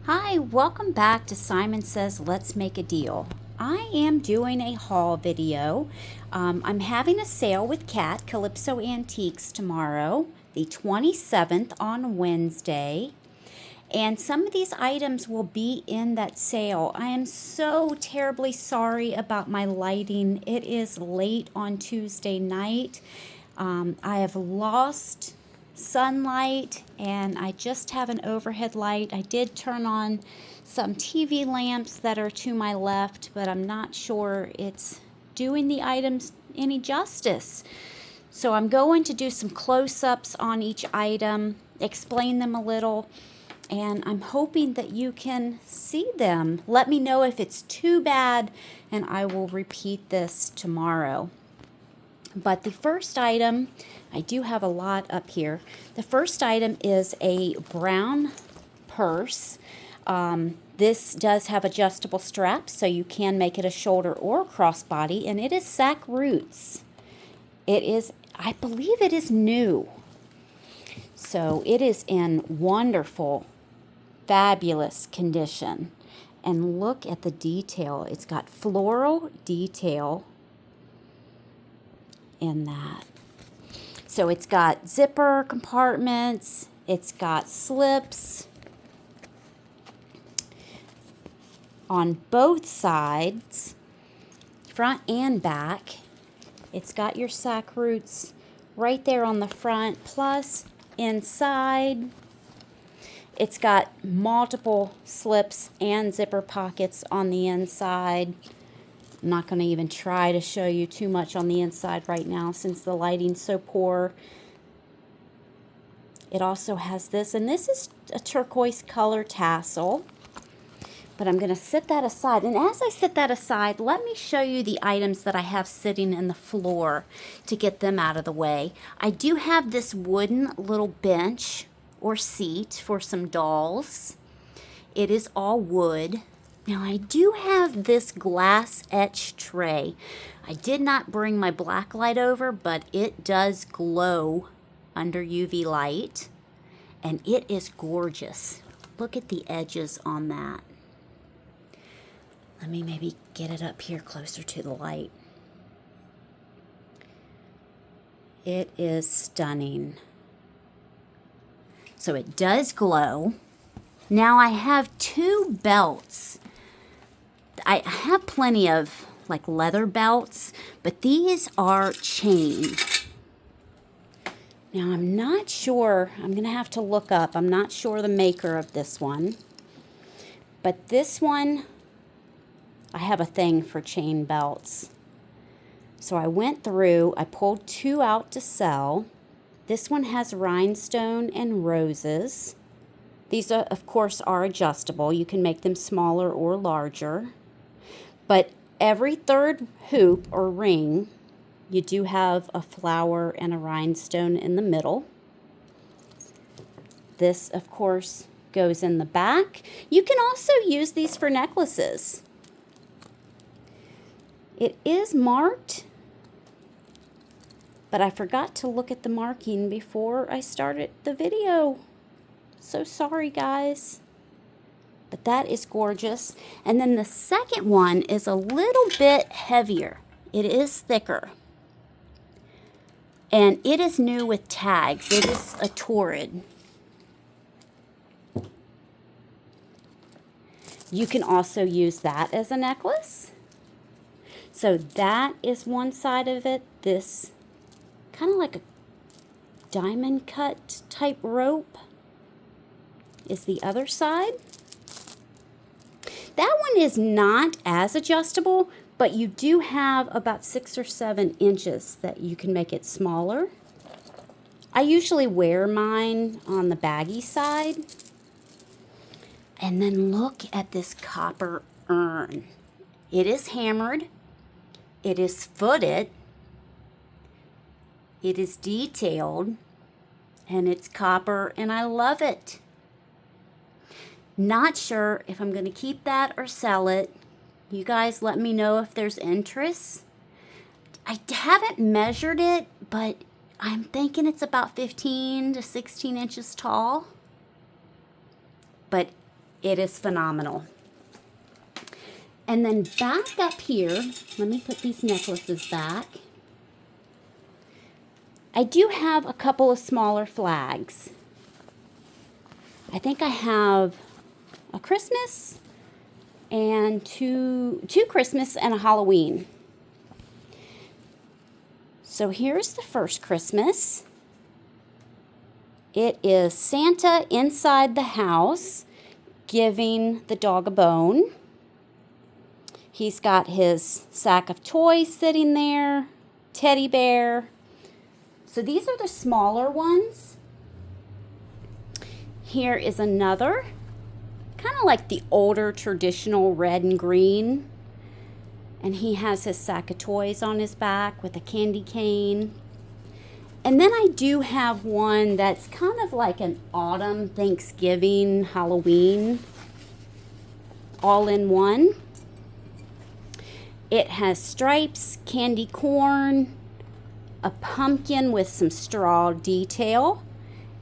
Hi, welcome back to Simon Says Let's Make a Deal. I am doing a haul video. I'm having a sale with Kat, Calypso Antiques, tomorrow, the 27th on Wednesday. And some of these items will be in that sale. I am so terribly sorry about my lighting. It is late on Tuesday night. I have lost sunlight and I just have an overhead light. I did turn on some TV lamps that are to my left, but I'm not sure it's doing the items any justice. So I'm going to do some close-ups on each item, explain them a little, and I'm hoping that you can see them. Let me know if it's too bad, and I will repeat this tomorrow. But the first item, I do have a lot up here. The first item is a brown purse. This does have adjustable straps, so you can make it a shoulder or a crossbody, and it is Sac Roots. It is, I believe it is new. So it is in wonderful, fabulous condition. And look at the detail. It's got floral detail in that. So it's got zipper compartments, it's got slips on both sides, front and back. It's got your Sac Roots right there on the front, plus inside it's got multiple slips and zipper pockets on the inside. I'm not going to even try to show you too much on the inside right now since the lighting's so poor. It also has this, and this is a turquoise color tassel. But I'm going to set that aside. And as I set that aside, let me show you the items that I have sitting in the floor to get them out of the way. I do have this wooden little bench or seat for some dolls. It is all wood. Now I do have this glass etch tray. I did not bring my black light over, but it does glow under UV light, and it is gorgeous. Look at the edges on that. Let me maybe get it up here closer to the light. It is stunning. So it does glow. Now I have two belts. I have plenty of like leather belts, but these are chain. Now I'm not sure, I'm gonna have to look up. I'm not sure the maker of this one, but this one, I have a thing for chain belts. So I went through, I pulled two out to sell. This one has rhinestone and roses. These, are, of course, are adjustable. You can make them smaller or larger. But every third hoop or ring, you do have a flower and a rhinestone in the middle. This, of course, goes in the back. You can also use these for necklaces. It is marked, but I forgot to look at the marking before I started the video. So sorry, guys. But that is gorgeous. And then the second one is a little bit heavier. It is thicker. And it is new with tags. It is a Torrid. You can also use that as a necklace. So that is one side of it. This kind of like a diamond cut type rope is the other side. That one is not as adjustable, but you do have about 6 or 7 inches that you can make it smaller. I usually wear mine on the baggy side. And then look at this copper urn. It is hammered. It is footed. It is detailed. And it's copper, and I love it. Not sure if I'm going to keep that or sell it. You guys let me know if there's interest. I haven't measured it, but I'm thinking it's about 15 to 16 inches tall. But It is phenomenal. And then back up here, let me put these necklaces back. I do have a couple of smaller flags. I think I have a Christmas and two Christmas and a Halloween. So here's the first Christmas. It is Santa inside the house giving the dog a bone. He's got his sack of toys sitting there, teddy bear. So these are the smaller ones. Here is another, kind of like the older traditional red and green. And he has his sack of toys on his back with a candy cane. And then I do have one that's kind of like an autumn, Thanksgiving, Halloween, all in one. It has stripes, candy corn, a pumpkin with some straw detail,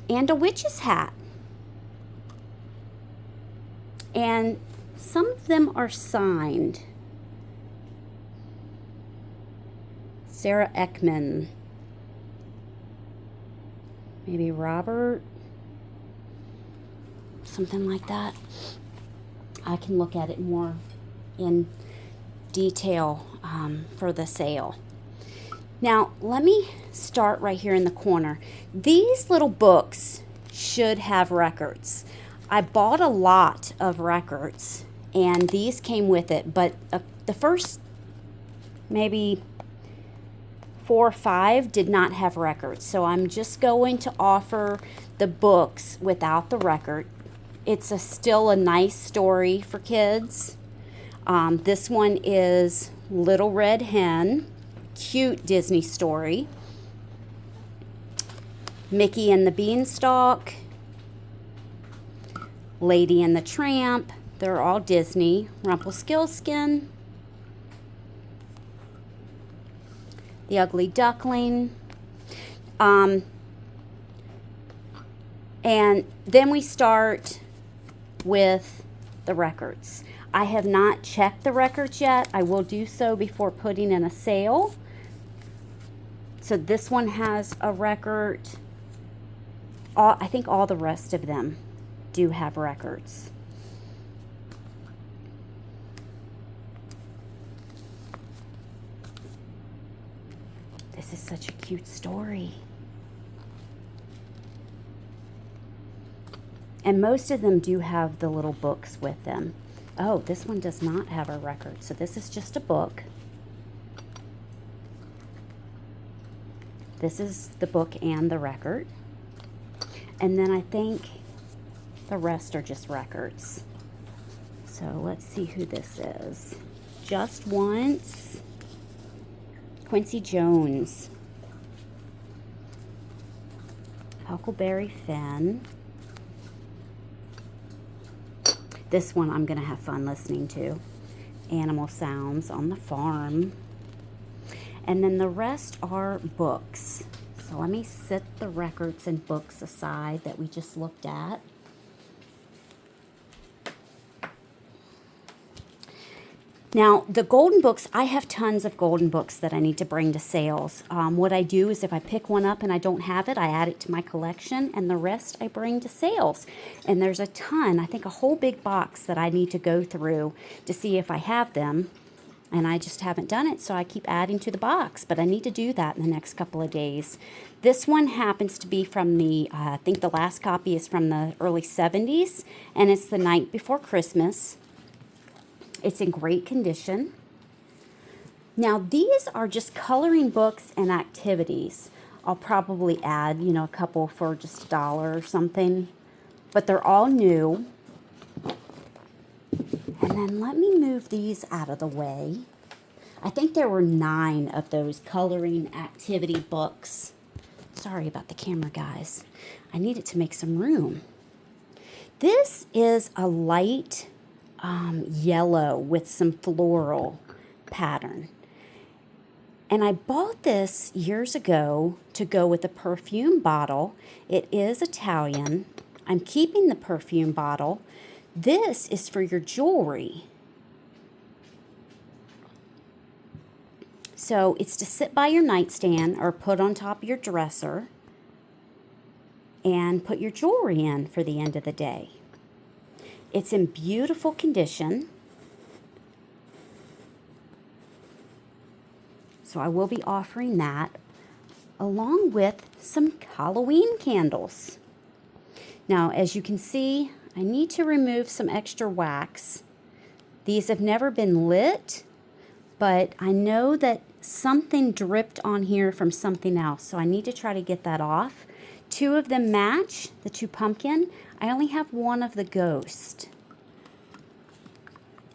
and a witch's hat. And some of them are signed. Sarah Ekman. Maybe Robert. Something like that. I can look at it more in detail for the sale. Now, let me start right here in the corner. These little books should have records. I bought a lot of records, and these came with it, but the first maybe 4 or 5 did not have records. So I'm just going to offer the books without the record. It's still a nice story for kids. This one is Little Red Hen, cute Disney story. Mickey and the Beanstalk, Lady and the Tramp, they're all Disney. Rumpelstiltskin, The Ugly Duckling. And then we start with the records. I have not checked the records yet. I will do so before putting in a sale. So this one has a record. I think all the rest of them do have records. This is such a cute story. And most of them do have the little books with them. Oh, this one does not have a record. So this is just a book. This is the book and the record. And then I think the rest are just records. So let's see who this is. Just Once. Quincy Jones. Huckleberry Finn. This one I'm going to have fun listening to. Animal Sounds on the Farm. And then the rest are books. So let me set the records and books aside that we just looked at. Now, the golden books, I have tons of golden books that I need to bring to sales. What I do is if I pick one up and I don't have it, I add it to my collection, and the rest I bring to sales. And there's a ton, I think a whole big box that I need to go through to see if I have them. And I just haven't done it, so I keep adding to the box. But I need to do that in the next couple of days. This one happens to be from the, I think the last copy is from the early 70s, and it's the night before Christmas. It's in great condition. Now, these are just coloring books and activities. I'll probably add, a couple for just $1 or something. But they're all new. And then let me move these out of the way. I think there were 9 of those coloring activity books. Sorry about the camera, guys. I needed to make some room. This is a light yellow with some floral pattern. And I bought this years ago to go with a perfume bottle. It is Italian. I'm keeping the perfume bottle. This is for your jewelry. So it's to sit by your nightstand or put on top of your dresser and put your jewelry in for the end of the day. It's in beautiful condition. So I will be offering that along with some Halloween candles. Now, as you can see, I need to remove some extra wax. These have never been lit, but I know that something dripped on here from something else, so I need to try to get that off. 2 of them match, the 2 pumpkin. I only have 1 of the ghost.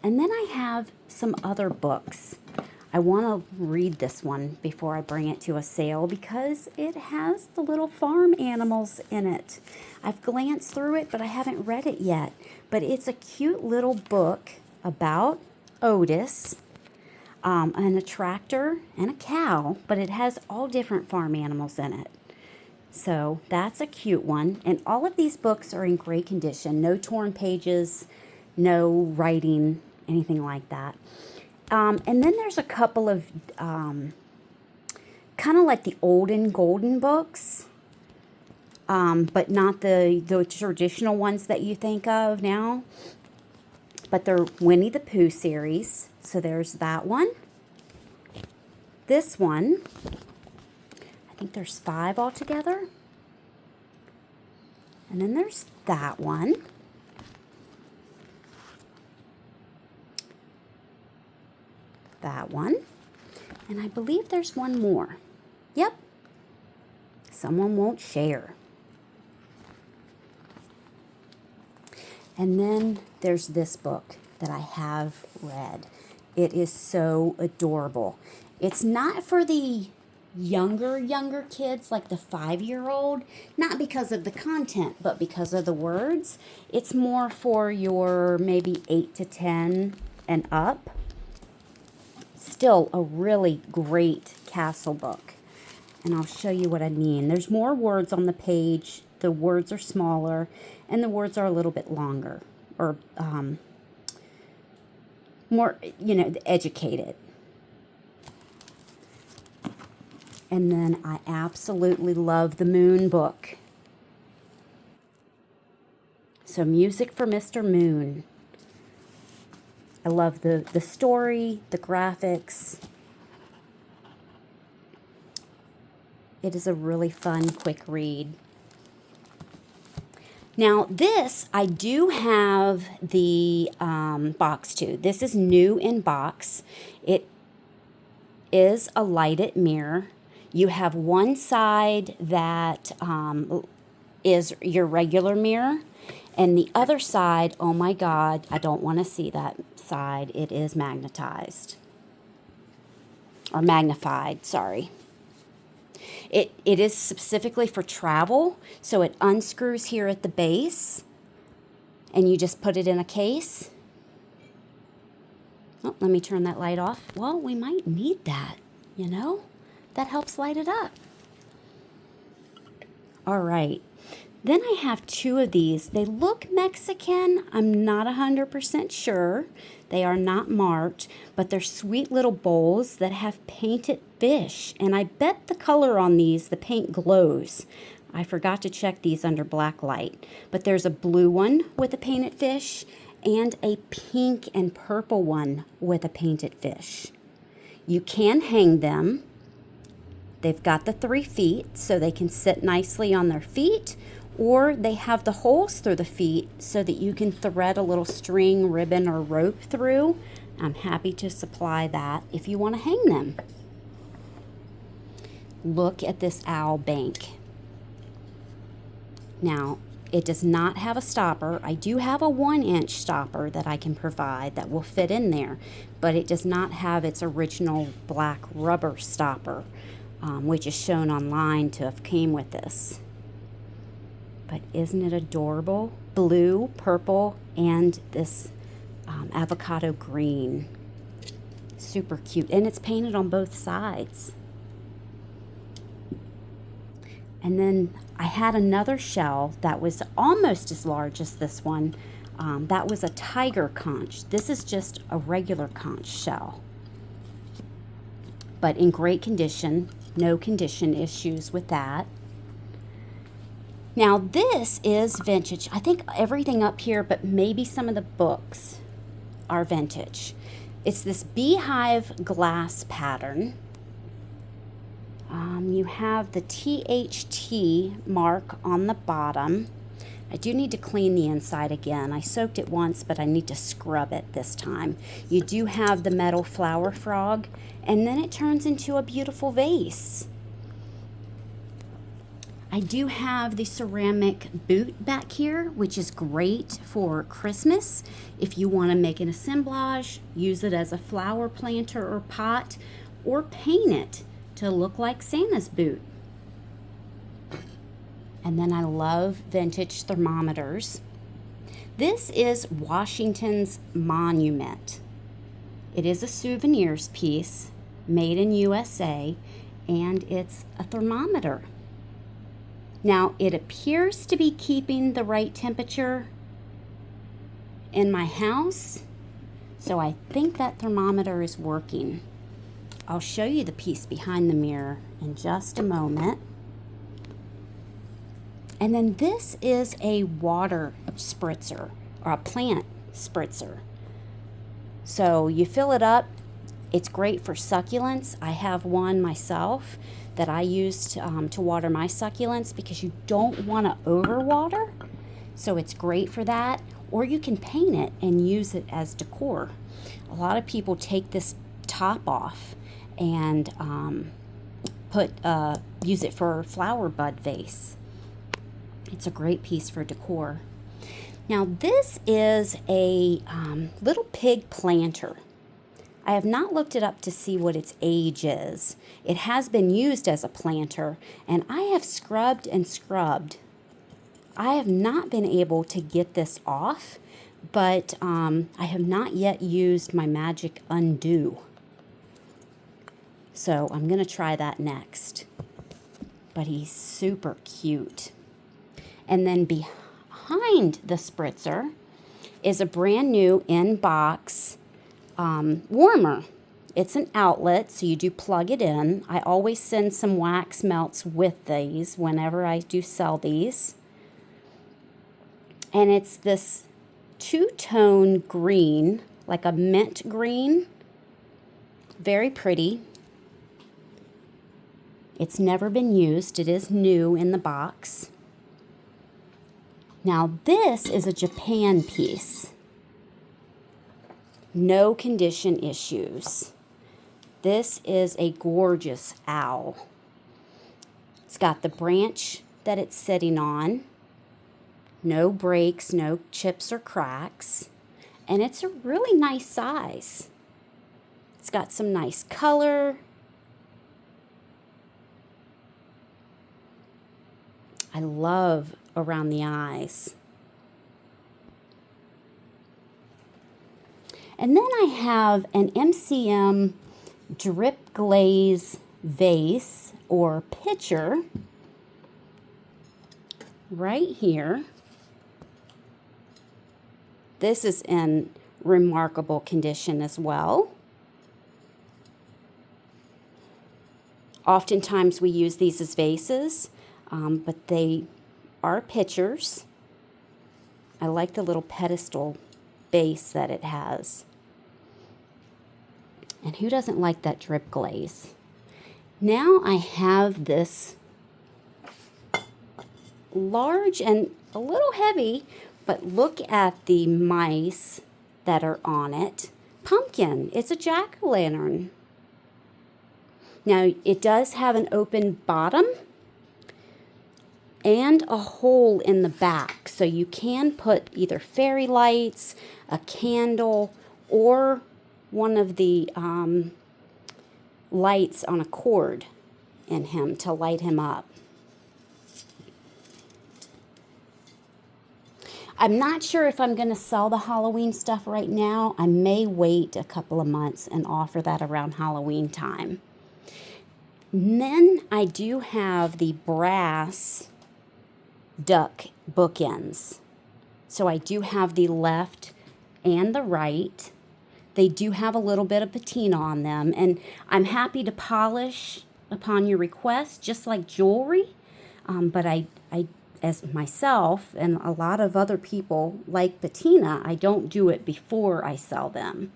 And then I have some other books. I want to read this one before I bring it to a sale because it has the little farm animals in it. I've glanced through it, but I haven't read it yet. But it's a cute little book about Otis, and a tractor and a cow, but it has all different farm animals in it. So that's a cute one. And all of these books are in great condition. No torn pages, no writing, anything like that. And then there's a couple of kind of like the olden golden books, but not the traditional ones that you think of now. But they're Winnie the Pooh series. So there's that one. This one, I think there's 5 altogether. And then there's that one. That one. And I believe there's one more. Yep. Someone Won't Share. And then there's this book that I have read. It is so adorable. It's not for the younger kids, like the 5-year-old, not because of the content, but because of the words. It's more for your maybe 8 to 10 and up. Still a really great castle book. And I'll show you what I mean. There's more words on the page. The words are smaller, and the words are a little bit longer, or more, educated. And then I absolutely love the Moon book. So Music for Mr. Moon. I love the story, the graphics. It is a really fun, quick read. Now this, I do have the box to. This is new in box. It is a lighted mirror. You have one side that is your regular mirror, and the other side, oh my God, I don't want to see that side. It is magnetized, or magnified, sorry. It is specifically for travel, so it unscrews here at the base, and you just put it in a case. Oh, let me turn that light off. Well, we might need that, That helps light it up. All right. Then I have 2 of these. They look Mexican. I'm not 100% sure. They are not marked, but they're sweet little bowls that have painted fish. And I bet the color on these, the paint glows. I forgot to check these under black light. But there's a blue one with a painted fish and a pink and purple one with a painted fish. You can hang them. They've got the 3 feet, so they can sit nicely on their feet, or they have the holes through the feet so that you can thread a little string, ribbon, or rope through. I'm happy to supply that if you want to hang them. Look at this owl bank. Now, it does not have a stopper. I do have a 1-inch stopper that I can provide that will fit in there, but it does not have its original black rubber stopper, which is shown online to have came with this. But isn't it adorable? Blue, purple, and this avocado green. Super cute. And it's painted on both sides. And then I had another shell that was almost as large as this one. That was a tiger conch. This is just a regular conch shell, but in great condition. No condition issues with that. Now this is vintage. I think everything up here, but maybe some of the books are vintage. It's this beehive glass pattern. You have the THT mark on the bottom. I do need to clean the inside again. I soaked it once, but I need to scrub it this time. You do have the metal flower frog, and then it turns into a beautiful vase. I do have the ceramic boot back here, which is great for Christmas. If you want to make an assemblage, use it as a flower planter or pot, or paint it to look like Santa's boot. And then I love vintage thermometers. This is Washington's Monument. It is a souvenirs piece made in USA, and it's a thermometer. Now, it appears to be keeping the right temperature in my house, so I think that thermometer is working. I'll show you the piece behind the mirror in just a moment. And then this is a water spritzer, or a plant spritzer. So you fill it up. It's great for succulents. I have one myself that I use to water my succulents because you don't want to overwater. So it's great for that. Or you can paint it and use it as decor. A lot of people take this top off and use it for flower bud vase. It's a great piece for decor. Now this is a little pig planter. I have not looked it up to see what its age is. It has been used as a planter, and I have scrubbed and scrubbed. I have not been able to get this off, but I have not yet used my magic undo. So I'm going to try that next. But he's super cute. And then behind the spritzer is a brand new in-box warmer. It's an outlet, so you do plug it in. I always send some wax melts with these whenever I do sell these. And it's this two-tone green, like a mint green. Very pretty. It's never been used. It is new in the box. Now this is a Japan piece. No condition issues. This is a gorgeous owl. It's got the branch that it's sitting on. No breaks, no chips or cracks. And it's a really nice size. It's got some nice color. I love around the eyes. And then I have an MCM drip glaze vase or pitcher right here. This is in remarkable condition as well. Oftentimes we use these as vases, but they are pitchers. I like the little pedestal base that it has. And who doesn't like that drip glaze? Now I have this large and a little heavy, but look at the mice that are on it. Pumpkin. It's a jack-o'-lantern. Now it does have an open bottom and a hole in the back, so you can put either fairy lights, a candle, or one of the lights on a cord in him to light him up. I'm not sure if I'm going to sell the Halloween stuff right now. I may wait a couple of months and offer that around Halloween time. And then I do have the brass duck bookends. So I do have the left and the right. They do have a little bit of patina on them, and I'm happy to polish upon your request, just like jewelry. But I, as myself and a lot of other people like patina, I don't do it before I sell them.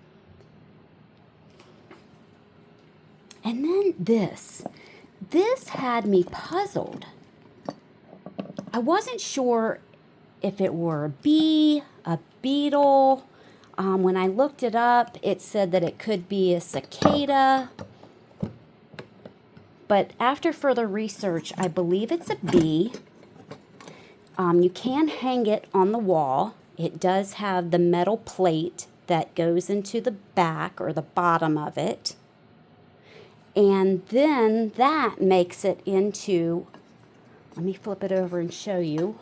And then this had me puzzled. I wasn't sure if it were a bee, a beetle. When I looked it up, it said that it could be a cicada. But after further research, I believe it's a bee. You can hang it on the wall. It does have the metal plate that goes into the back or the bottom of it. And then that makes it into, let me flip it over and show you.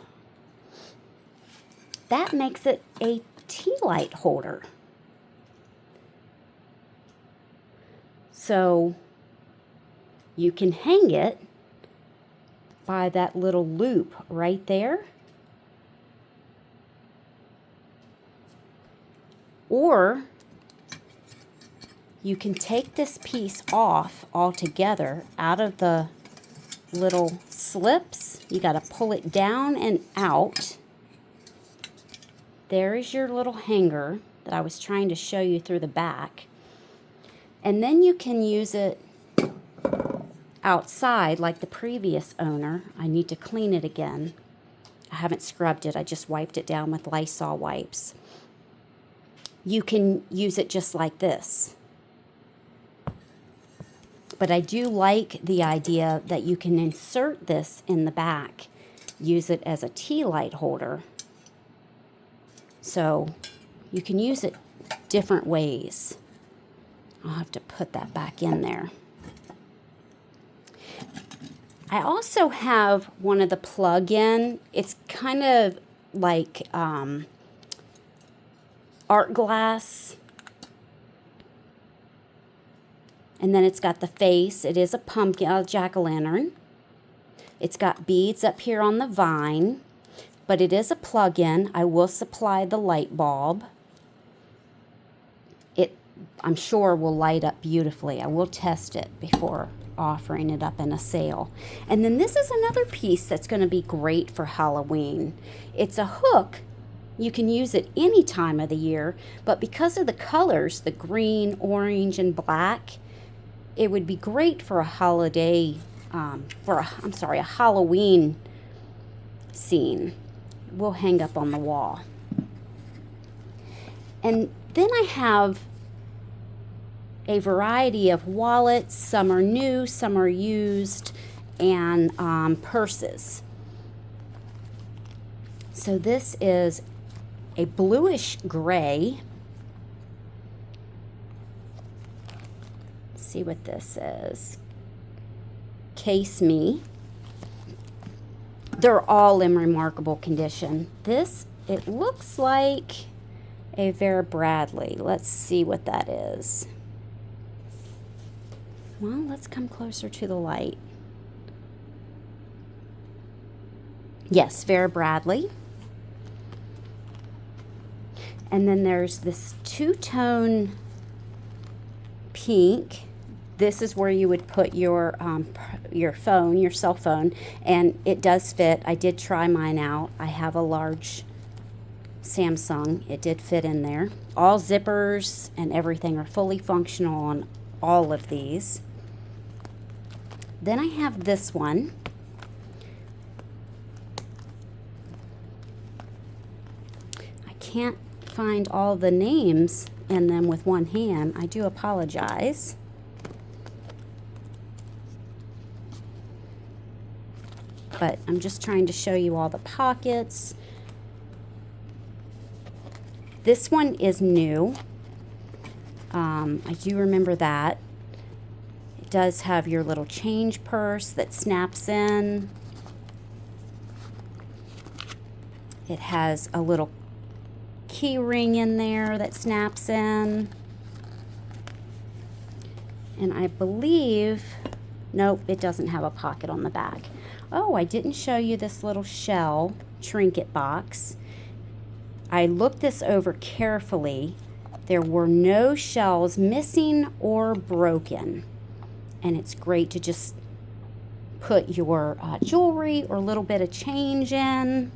That makes it a tea light holder. So you can hang it by that little loop right there. Or you can take this piece off altogether out of the little slips. You got to pull it down and out. There is your little hanger that I was trying to show you through the back. And then you can use it outside like the previous owner. I need to clean it again. I haven't scrubbed it. I just wiped it down with Lysol wipes. You can use it just like this. But I do like the idea that you can insert this in the back, use it as a tea light holder. So you can use it different ways. I'll have to put that back in there. I also have one of the plug-in. It's kind of like art glass. And then it's got the face. It is a pumpkin, a jack-o'-lantern. It's got beads up here on the vine, but it is a plug-in. I will supply the light bulb. It, I'm sure, will light up beautifully. I will test it before offering it up in a sale. And then this is another piece that's going to be great for Halloween. It's a hook. You can use it any time of the year, but because of the colors, the green, orange, and black, it would be great for a holiday, a Halloween scene. We'll hang up on the wall. And then I have a variety of wallets. Some are new, some are used, and purses. So this is a bluish gray. See what this is. Case Me. They're all in remarkable condition. This, it looks like a Vera Bradley. Let's see what that is. Well, let's come closer to the light. Yes, Vera Bradley. And then there's this two-tone pink. This is where you would put your phone, your cell phone, and it does fit. I did try mine out. I have a large Samsung. It did fit in there. All zippers and everything are fully functional on all of these. Then I have this one. I can't find all the names in them with one hand. I do apologize. But I'm just trying to show you all the pockets. This one is new. I do remember that. It does have your little change purse that snaps in. It has a little key ring in there that snaps in. And I believe, nope, it doesn't have a pocket on the back. Oh, I didn't show you this little shell trinket box. I looked this over carefully. There were no shells missing or broken. And it's great to just put your jewelry or a little bit of change in.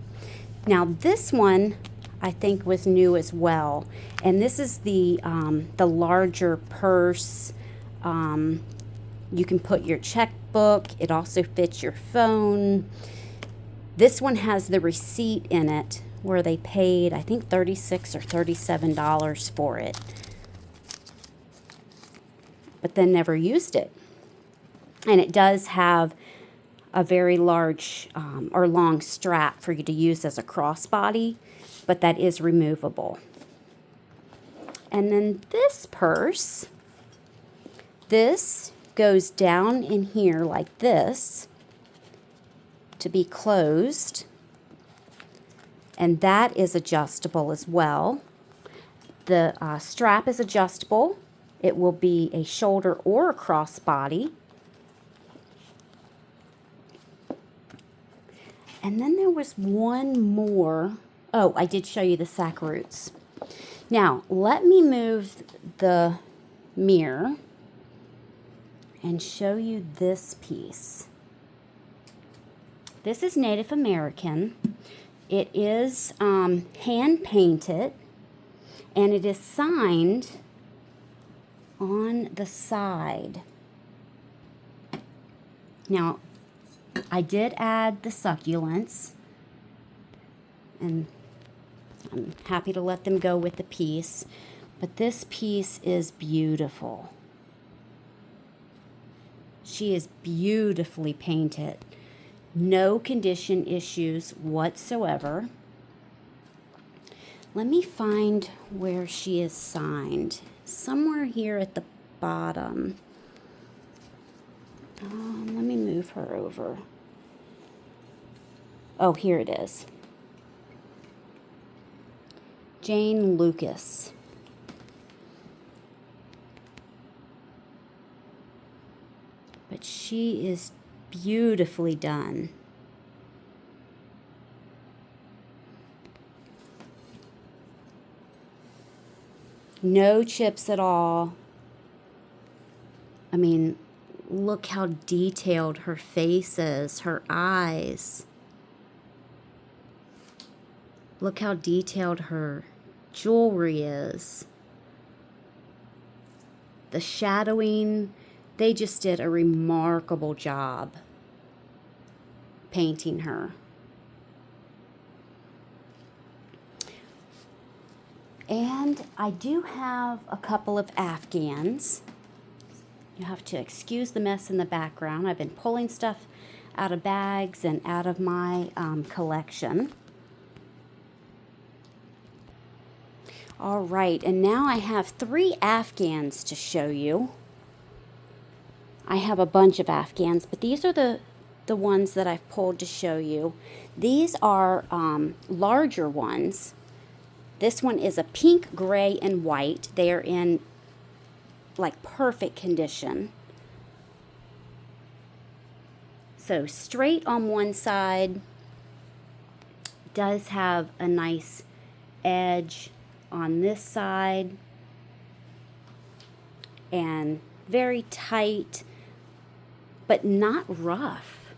Now this one I think was new as well. And this is the larger purse. You can put your checkbook. It also fits your phone. This one has the receipt in it where they paid, I think, $36 or $37 for it, but then never used it. And it does have a very large or long strap for you to use as a crossbody, but that is removable. And then this purse, this goes down in here like this to be closed, and that is adjustable as well. The strap is adjustable. It will be a shoulder or a crossbody. And then there was one more. Oh, I did show you the sack roots. Now, let me move the mirror and show you this piece. This is Native American. It is hand painted, and it is signed on the side. Now, I did add the succulents, and I'm happy to let them go with the piece, but this piece is beautiful. She is beautifully painted. No condition issues whatsoever. Let me find where she is signed. Somewhere here at the bottom. Let me move her over. Oh, here it is. Jane Lucas. But she is beautifully done. No chips at all. I mean, look how detailed her face is, her eyes. Look how detailed her jewelry is. The shadowing, they just did a remarkable job painting her. And I do have a couple of Afghans. You have to excuse the mess in the background. I've been pulling stuff out of bags and out of my collection. All right, and now I have 3 Afghans to show you. I have a bunch of Afghans, but these are the ones that I've pulled to show you. These are larger ones. This one is a pink, gray, and white. They are in like perfect condition. So straight on one side, does have a nice edge on this side, and very tight, but not rough.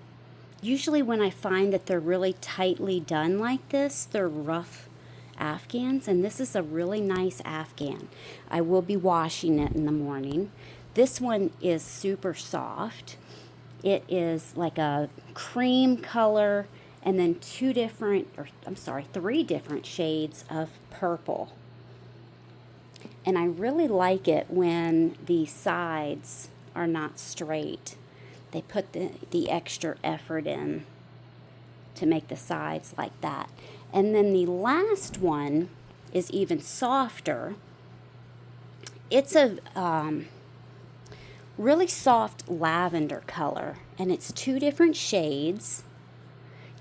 Usually when I find that they're really tightly done like this, they're rough Afghans, and this is a really nice Afghan. I will be washing it in the morning. This one is super soft. It is like a cream color, and then 3 different shades of purple. And I really like it when the sides are not straight. They put the extra effort in to make the sides like that. And then the last one is even softer. It's a really soft lavender color, and it's 2 different shades.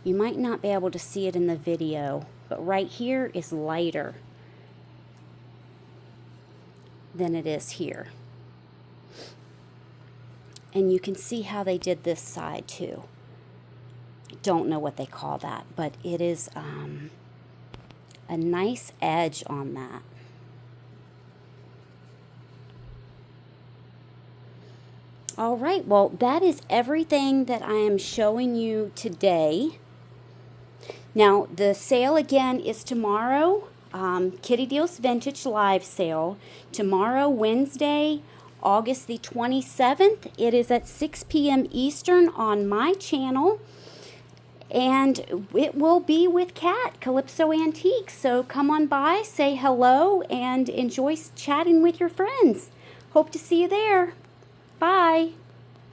You might not be able to see it in the video, but right here is lighter than it is here. And you can see how they did this side too. I don't know what they call that, but it is a a nice edge on that. All right, well, that is everything that I am showing you today. Now, the sale again is tomorrow, Kitty Deals Vintage Live Sale. Tomorrow, Wednesday, August the 27th. It is at 6 p.m. Eastern on my channel. And it will be with Kat, Calypso Antiques. So come on by, say hello, and enjoy chatting with your friends. Hope to see you there. Bye.